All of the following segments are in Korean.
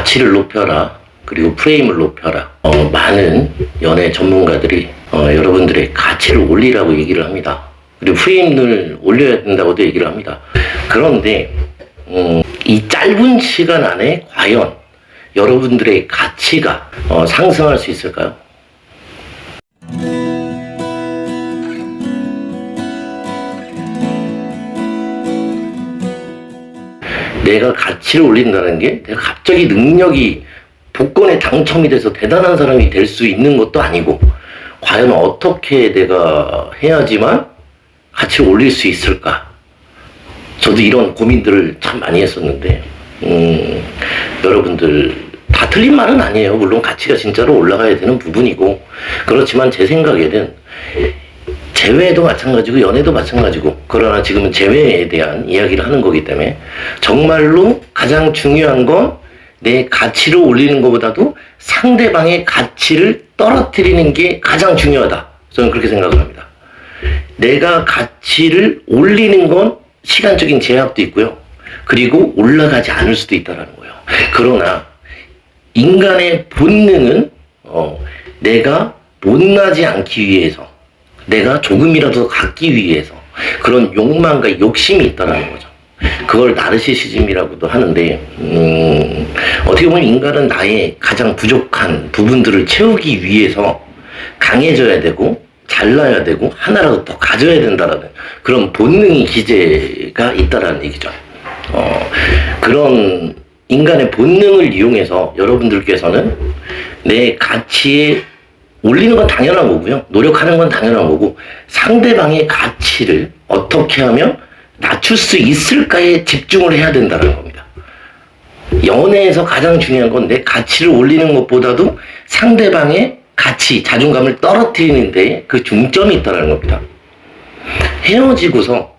가치를 높여라. 그리고 프레임을 높여라. 많은 연애 전문가들이 여러분들의 가치를 올리라고 얘기를 합니다. 그리고 프레임을 올려야 된다고도 얘기를 합니다. 그런데 이 짧은 시간 안에 과연 여러분들의 가치가 상승할 수 있을까요? 내가 가치를 올린다는 게 내가 갑자기 능력이 복권에 당첨이 돼서 대단한 사람이 될 수 있는 것도 아니고, 과연 어떻게 내가 해야지만 가치를 올릴 수 있을까? 저도 이런 고민들을 참 많이 했었는데, 여러분들 다 틀린 말은 아니에요. 물론 가치가 진짜로 올라가야 되는 부분이고, 그렇지만 제 생각에는 재회도 마찬가지고 연애도 마찬가지고, 그러나 지금은 재회에 대한 이야기를 하는 거기 때문에 정말로 가장 중요한 건 내 가치를 올리는 것보다도 상대방의 가치를 떨어뜨리는 게 가장 중요하다. 저는 그렇게 생각을 합니다. 내가 가치를 올리는 건 시간적인 제약도 있고요. 그리고 올라가지 않을 수도 있다는 거예요. 그러나 인간의 본능은 내가 못나지 않기 위해서, 내가 조금이라도 갖기 위해서 그런 욕망과 욕심이 있다는 거죠. 그걸 나르시시즘이라고도 하는데, 어떻게 보면 인간은 나의 가장 부족한 부분들을 채우기 위해서 강해져야 되고 잘나야 되고 하나라도 더 가져야 된다라는 그런 본능이 기제가 있다라는 얘기죠. 그런 인간의 본능을 이용해서 여러분들께서는 내 가치에 올리는 건 당연한 거고요. 노력하는 건 당연한 거고, 상대방의 가치를 어떻게 하면 낮출 수 있을까에 집중을 해야 된다는 겁니다. 연애에서 가장 중요한 건 내 가치를 올리는 것보다도 상대방의 가치, 자존감을 떨어뜨리는 데에 그 중점이 있다는 겁니다. 헤어지고서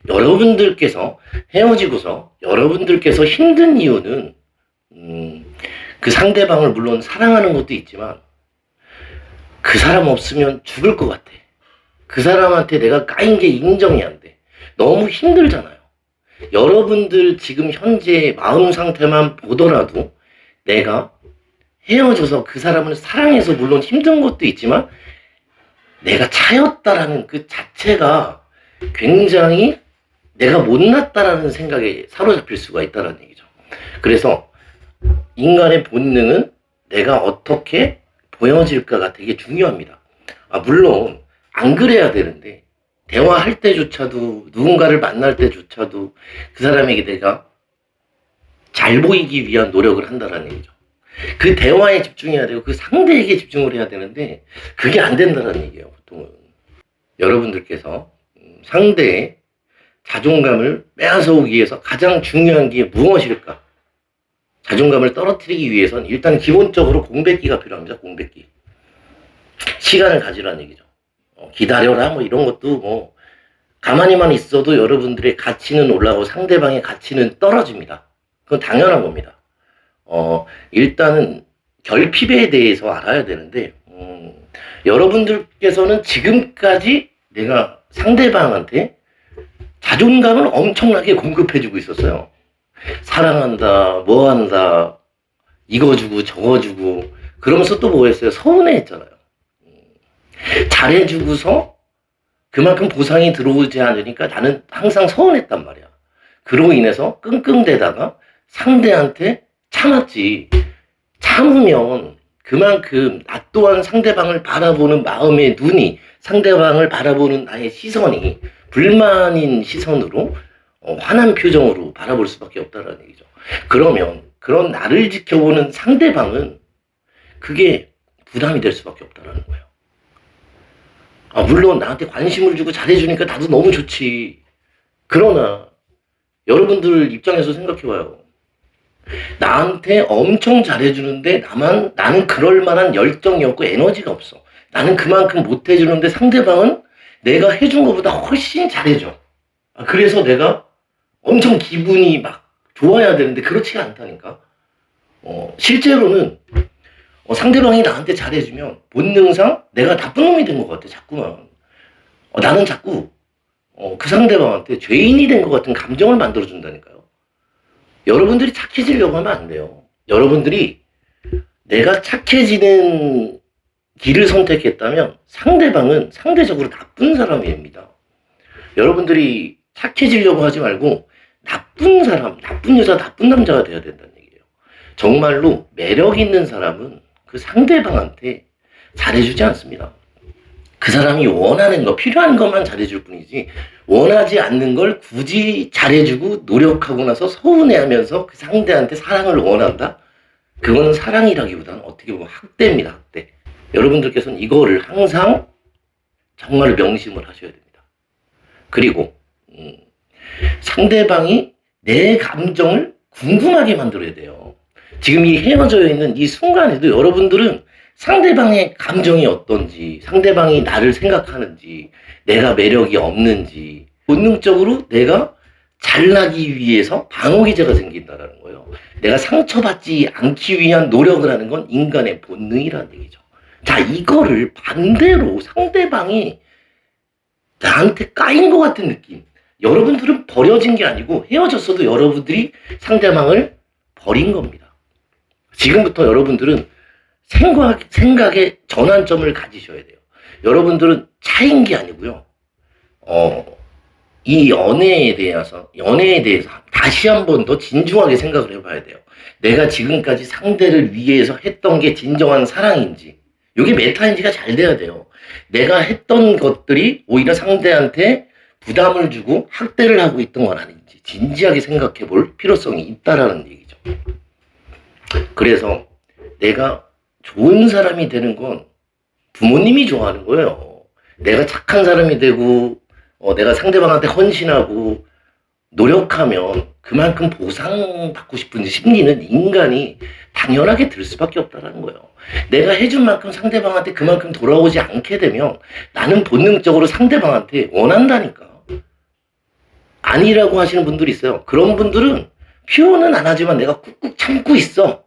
여러분들께서 힘든 이유는 그 상대방을 물론 사랑하는 것도 있지만, 그 사람 없으면 죽을 것 같아. 그 사람한테 내가 까인 게 인정이 안 돼. 너무 힘들잖아요. 여러분들 지금 현재 마음 상태만 보더라도 내가 헤어져서 그 사람을 사랑해서 물론 힘든 것도 있지만 내가 차였다라는 그 자체가 굉장히 내가 못났다라는 생각에 사로잡힐 수가 있다는 얘기죠. 그래서 인간의 본능은 내가 어떻게 보여질까가 되게 중요합니다. 물론 안 그래야 되는데, 대화할 때조차도, 누군가를 만날 때조차도 그 사람에게 내가 잘 보이기 위한 노력을 한다는 얘기죠. 그 대화에 집중해야 되고 그 상대에게 집중을 해야 되는데 그게 안 된다는 얘기예요, 보통은. 여러분들께서 상대의 자존감을 빼앗아오기 위해서 가장 중요한 게 무엇일까? 자존감을 떨어뜨리기 위해서는 일단 기본적으로 공백기가 필요합니다. 공백기. 시간을 가지라는 얘기죠. 기다려라 이런 것도 가만히만 있어도 여러분들의 가치는 올라가고 상대방의 가치는 떨어집니다. 그건 당연한 겁니다. 일단은 결핍에 대해서 알아야 되는데, 여러분들께서는 지금까지 내가 상대방한테 자존감을 엄청나게 공급해주고 있었어요. 사랑한다, 뭐한다, 이거 주고 저거 주고, 그러면서 또 뭐 했어요? 서운해 했잖아요. 잘해주고서 그만큼 보상이 들어오지 않으니까 나는 항상 서운했단 말이야. 그로 인해서 끙끙대다가 상대한테 참았지. 참으면 그만큼 나 또한 상대방을 바라보는 마음의 눈이, 상대방을 바라보는 나의 시선이 불만인 시선으로, 화난 표정으로 바라볼 수밖에 없다는 얘기죠. 그러면 그런 나를 지켜보는 상대방은 그게 부담이 될 수밖에 없다는 거예요. 물론 나한테 관심을 주고 잘해주니까 나도 너무 좋지. 그러나 여러분들 입장에서 생각해봐요. 나한테 엄청 잘해주는데 나는 그럴 만한 열정이 없고 에너지가 없어. 나는 그만큼 못해주는데 상대방은 내가 해준 것보다 훨씬 잘해줘. 그래서 내가 엄청 기분이 막 좋아야 되는데 그렇지가 않다니까. 실제로는 상대방이 나한테 잘해주면 본능상 내가 나쁜 놈이 된 것 같아, 자꾸만. 나는 자꾸 그 상대방한테 죄인이 된 것 같은 감정을 만들어준다니까요. 여러분들이 착해지려고 하면 안 돼요. 여러분들이 내가 착해지는 길을 선택했다면 상대방은 상대적으로 나쁜 사람입니다. 여러분들이 착해지려고 하지 말고 나쁜 사람, 나쁜 여자, 나쁜 남자가 돼야 된다는 얘기예요. 정말로 매력 있는 사람은 그 상대방한테 잘해주지 않습니다. 그 사람이 원하는 거, 필요한 것만 잘해줄 뿐이지 원하지 않는 걸 굳이 잘해주고 노력하고 나서 서운해하면서 그 상대한테 사랑을 원한다? 그거는 사랑이라기보다는 어떻게 보면 학대입니다. 학대. 여러분들께서는 이거를 항상 정말 명심을 하셔야 됩니다. 그리고 상대방이 내 감정을 궁금하게 만들어야 돼요. 지금 이 헤어져 있는 이 순간에도 여러분들은 상대방의 감정이 어떤지, 상대방이 나를 생각하는지, 내가 매력이 없는지 본능적으로 내가 잘나기 위해서 방어기제가 생긴다는 거예요. 내가 상처받지 않기 위한 노력을 하는 건 인간의 본능이라는 얘기죠. 자, 이거를 반대로 상대방이 나한테 까인 것 같은 느낌. 여러분들은 버려진 게 아니고 헤어졌어도 여러분들이 상대방을 버린 겁니다. 지금부터 여러분들은 생각의 전환점을 가지셔야 돼요. 여러분들은 차인 게 아니고요. 이 연애에 대해서 다시 한 번 더 진중하게 생각을 해봐야 돼요. 내가 지금까지 상대를 위해서 했던 게 진정한 사랑인지, 이게 메타인지가 잘 돼야 돼요. 내가 했던 것들이 오히려 상대한테 부담을 주고 학대를 하고 있던 건 아닌지 진지하게 생각해 볼 필요성이 있다라는 얘기죠. 그래서 내가 좋은 사람이 되는 건 부모님이 좋아하는 거예요. 내가 착한 사람이 되고 내가 상대방한테 헌신하고 노력하면 그만큼 보상받고 싶은 심리는 인간이 당연하게 들 수밖에 없다는 거예요. 내가 해준 만큼 상대방한테 그만큼 돌아오지 않게 되면 나는 본능적으로 상대방한테 원한다니까. 아니라고 하시는 분들이 있어요. 그런 분들은 표현은 안 하지만 내가 꾹꾹 참고 있어.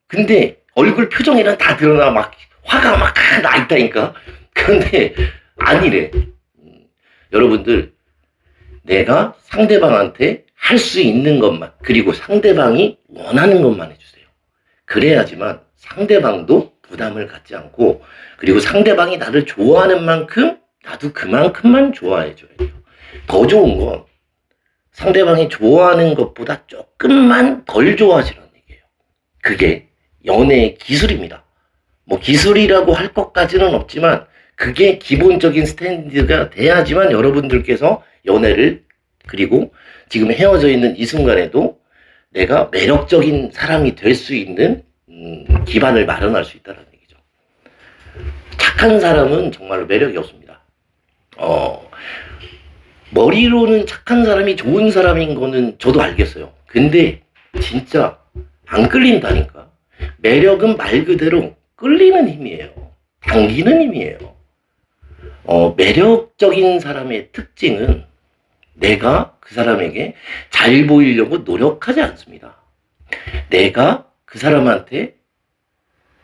근데 얼굴 표정이랑 다 드러나 막 화가 막 나 있다니까. 그런데 아니래. 여러분들, 내가 상대방한테 할 수 있는 것만, 그리고 상대방이 원하는 것만 해주세요. 그래야지만 상대방도 부담을 갖지 않고, 그리고 상대방이 나를 좋아하는 만큼 나도 그만큼만 좋아해줘야 돼요. 더 좋은 건 상대방이 좋아하는 것보다 조금만 덜 좋아하시라는 얘기예요. 그게 연애의 기술입니다. 뭐 기술이라고 할 것까지는 없지만 그게 기본적인 스탠드가 돼야지만 여러분들께서 연애를, 그리고 지금 헤어져 있는 이 순간에도 내가 매력적인 사람이 될 수 있는 기반을 마련할 수 있다는 얘기죠. 착한 사람은 정말로 매력이 없습니다. 머리로는 착한 사람이 좋은 사람인 거는 저도 알겠어요. 근데 진짜 안 끌린다니까. 매력은 말 그대로 끌리는 힘이에요. 당기는 힘이에요. 매력적인 사람의 특징은 내가 그 사람에게 잘 보이려고 노력하지 않습니다. 내가 그 사람한테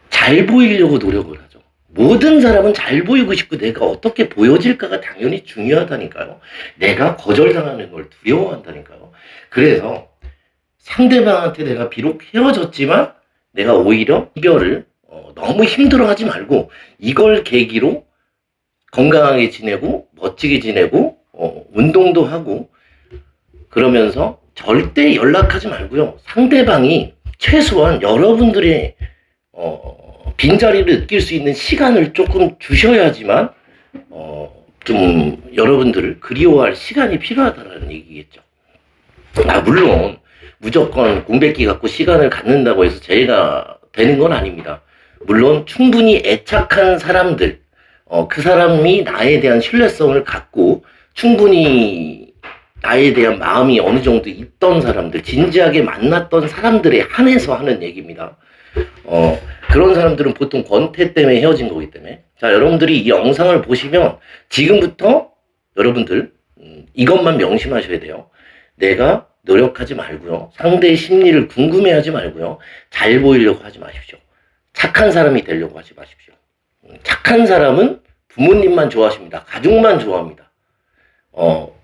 잘 보이려고 노력을 하죠. 모든 사람은 잘 보이고 싶고 내가 어떻게 보여질까가 당연히 중요하다니까요. 내가 거절당하는 걸 두려워한다니까요. 그래서 상대방한테 내가 비록 헤어졌지만 내가 오히려 이별을 너무 힘들어하지 말고 이걸 계기로 건강하게 지내고 멋지게 지내고 운동도 하고 그러면서 절대 연락하지 말고요. 상대방이 최소한 여러분들의 빈자리를 느낄 수 있는 시간을 조금 주셔야지만 좀 여러분들을 그리워할 시간이 필요하다는 얘기겠죠. 물론 무조건 공백기 갖고 시간을 갖는다고 해서 제가 되는 건 아닙니다. 물론 충분히 애착한 사람들, 그 사람이 나에 대한 신뢰성을 갖고 충분히 나에 대한 마음이 어느 정도 있던 사람들, 진지하게 만났던 사람들에 한해서 하는 얘기입니다. 그런 사람들은 보통 권태 때문에 헤어진 거기 때문에. 자, 여러분들이 이 영상을 보시면 지금부터 여러분들 이것만 명심하셔야 돼요. 내가 노력하지 말고요. 상대의 심리를 궁금해하지 말고요. 잘 보이려고 하지 마십시오. 착한 사람이 되려고 하지 마십시오. 착한 사람은 부모님만 좋아하십니다. 가족만 좋아합니다.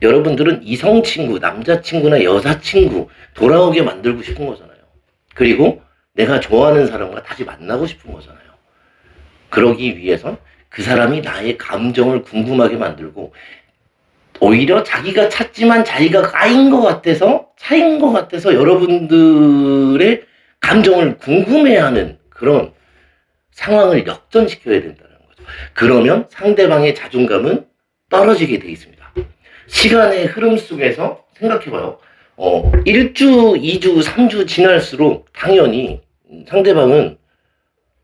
여러분들은 이성 친구, 남자친구나 여자친구 돌아오게 만들고 싶은 거잖아요. 그리고 내가 좋아하는 사람과 다시 만나고 싶은 거잖아요. 그러기 위해선 그 사람이 나의 감정을 궁금하게 만들고, 오히려 자기가 찾지만 자기가 까인 것 같아서, 차인 것 같아서 여러분들의 감정을 궁금해하는 그런 상황을 역전시켜야 된다는 거죠. 그러면 상대방의 자존감은 떨어지게 돼 있습니다. 시간의 흐름 속에서 생각해봐요. 1주, 2주, 3주 지날수록 당연히 상대방은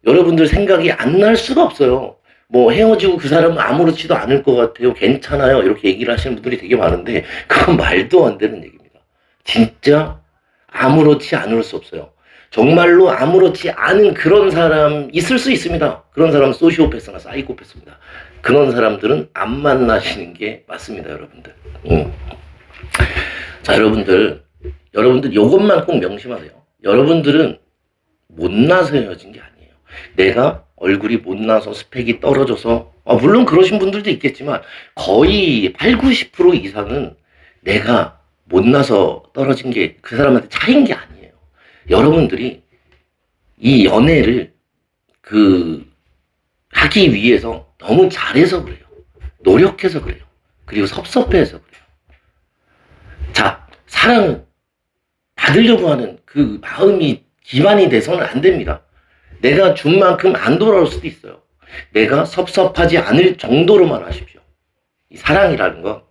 여러분들 생각이 안 날 수가 없어요. 뭐 헤어지고 그 사람은 아무렇지도 않을 것 같아요. 괜찮아요. 이렇게 얘기를 하시는 분들이 되게 많은데 그건 말도 안 되는 얘기입니다. 진짜 아무렇지 않을 수 없어요. 정말로 아무렇지 않은 그런 사람 있을 수 있습니다. 그런 사람은 소시오패스나 사이코패스입니다. 그런 사람들은 안 만나시는 게 맞습니다, 여러분들. 자, 여러분들 요것만 꼭 명심하세요. 여러분들은 못나서 헤어진 게 아니에요. 내가 얼굴이 못나서 스펙이 떨어져서, 물론 그러신 분들도 있겠지만 거의 8, 90% 이상은 내가 못나서 떨어진 게 그 사람한테 차인 게 아니에요. 여러분들이 이 연애를 하기 위해서 너무 잘해서 그래요. 노력해서 그래요. 그리고 섭섭해서 그래요. 자, 사랑은 받으려고 하는 그 마음이 기반이 돼서는 안 됩니다. 내가 준 만큼 안 돌아올 수도 있어요. 내가 섭섭하지 않을 정도로만 하십시오. 이 사랑이라는 건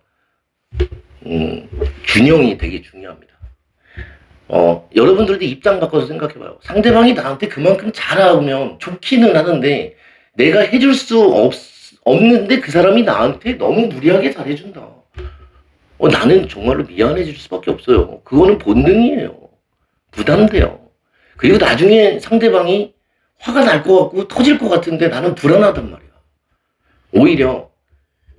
균형이 되게 중요합니다. 여러분들도 입장 바꿔서 생각해봐요. 상대방이 나한테 그만큼 잘하면 좋기는 하는데 내가 해줄 수 없는데 그 사람이 나한테 너무 무리하게 잘해준다. 나는 정말로 미안해질 수밖에 없어요. 그거는 본능이에요. 부담돼요. 그리고 나중에 상대방이 화가 날 것 같고 터질 것 같은데 나는 불안하단 말이야. 오히려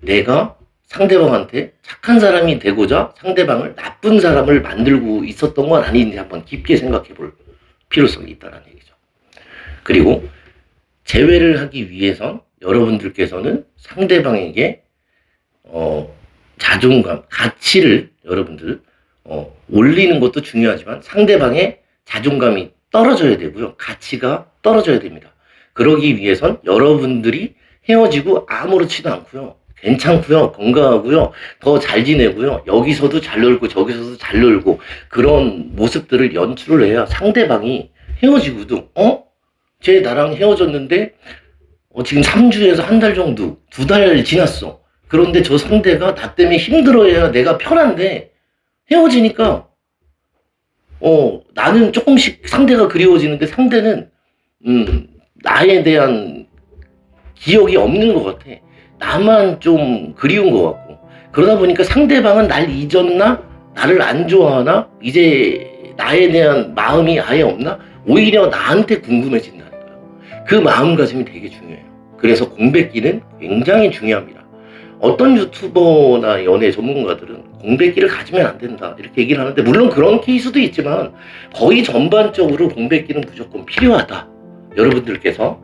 내가 상대방한테 착한 사람이 되고자 상대방을 나쁜 사람을 만들고 있었던 건 아닌지 한번 깊게 생각해 볼 필요성이 있다는 얘기죠. 그리고 재회를 하기 위해선 여러분들께서는 상대방에게 자존감, 가치를 여러분들 올리는 것도 중요하지만 상대방의 자존감이 떨어져야 되고요. 가치가 떨어져야 됩니다. 그러기 위해선 여러분들이 헤어지고 아무렇지도 않고요. 괜찮고요. 건강하고요. 더 잘 지내고요. 여기서도 잘 놀고 저기서도 잘 놀고 그런 모습들을 연출을 해야 상대방이 헤어지고도 쟤 나랑 헤어졌는데 지금 3주에서 한 달 정도, 2달 지났어. 그런데 저 상대가 나 때문에 힘들어해야 내가 편한데 헤어지니까 나는 조금씩 상대가 그리워지는데 상대는 나에 대한 기억이 없는 것 같아. 나만 좀 그리운 것 같고. 그러다 보니까 상대방은 날 잊었나? 나를 안 좋아하나? 이제 나에 대한 마음이 아예 없나? 오히려 나한테 궁금해진다니까요. 그 마음가짐이 되게 중요해요. 그래서 공백기는 굉장히 중요합니다. 어떤 유튜버나 연애 전문가들은 공백기를 가지면 안 된다 이렇게 얘기를 하는데 물론 그런 케이스도 있지만 거의 전반적으로 공백기는 무조건 필요하다. 여러분들께서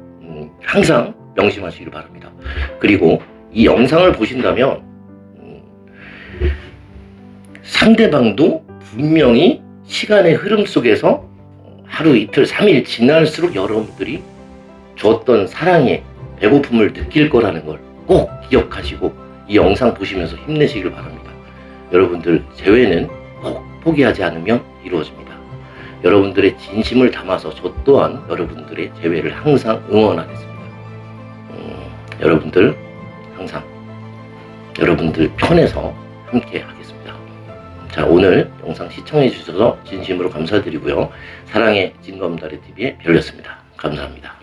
항상 명심하시길 바랍니다. 그리고 이 영상을 보신다면 상대방도 분명히 시간의 흐름 속에서 하루 이틀 3일 지날수록 여러분들이 줬던 사랑에 배고픔을 느낄 거라는 걸 꼭 기억하시고 이 영상 보시면서 힘내시길 바랍니다. 여러분들 재회는 꼭 포기하지 않으면 이루어집니다. 여러분들의 진심을 담아서 저 또한 여러분들의 재회를 항상 응원하겠습니다. 여러분들 항상 여러분들 편에서 함께 하겠습니다. 자, 오늘 영상 시청해 주셔서 진심으로 감사드리고요. 사랑의 진검다리TV의 별이었습니다. 감사합니다.